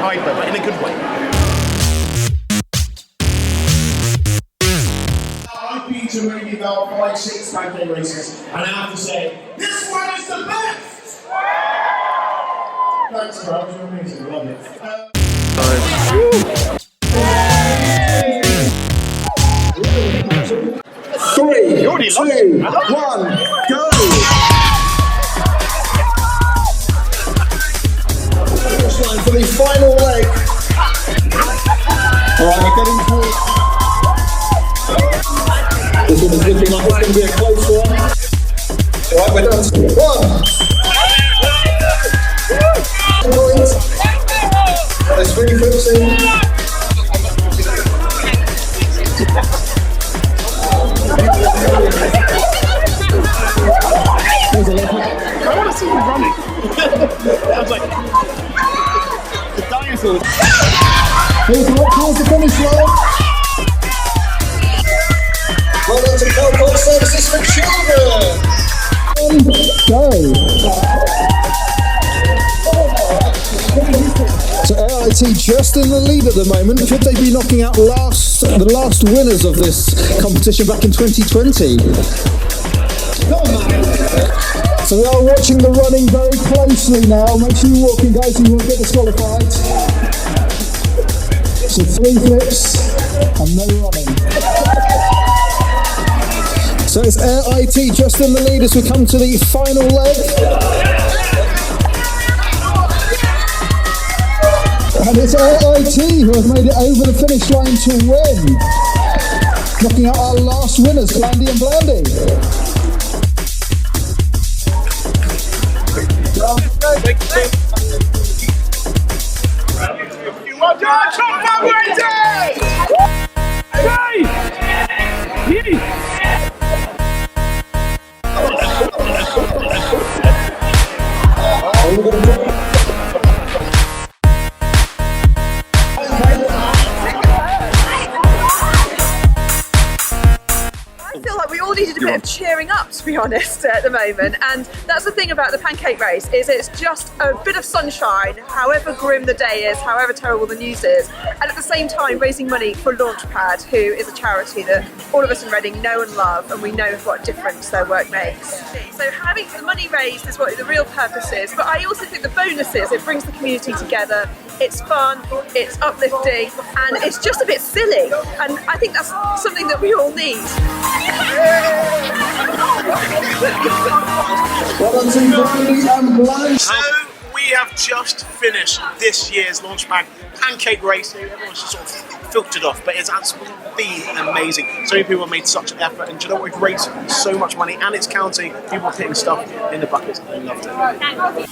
hyper, but in a good way. I've been to maybe about 5-6 pancake races, and I have to say, this one is the best! Thanks, bro. You're amazing. Love it. 3, 2, 1, go! Line for the final leg. Alright, we're getting towards. This one is looking like it's going to be a close one. Alright, we're down to 1. Points. There's 3 flips in. I want to see him running. I was like, the dinosaurs. Here's what towards the finish line. Well done to Pancake Services for Children. Go. So AIT just in the lead at the moment. Could they be knocking out the last winners of this competition back in 2020? So we are watching the running very closely now. Make sure you're walking, guys, and you won't get disqualified. So 3 flips and no running. So it's AIT just in the lead as we come to the final leg. And it's AIT who have made it over the finish line to win. Knocking out our last winners, Blandy and Blandy. You are done, top rated! I feel like we all needed a bit of cheering up, to be honest, at the moment. And that's the thing about the Pancake Race, is it's just a bit of sunshine, however grim the day is, however terrible the news is, and at the same time raising money for Launchpad, who is a charity that all of us in Reading know and love, and we know what difference their work makes. So having the money raised is what the real purpose is, but I also think the bonus is it brings the community together. It's fun, it's uplifting, and it's just a bit silly, and I think that's something that we all need. So we have just finished this year's Launchpad Pancake Race. Everyone's just sort of filtered off, but it's absolutely been amazing. So many people have made such an effort, and do you know what? We've raised so much money, and it's counting. People are putting stuff in the buckets. I loved it.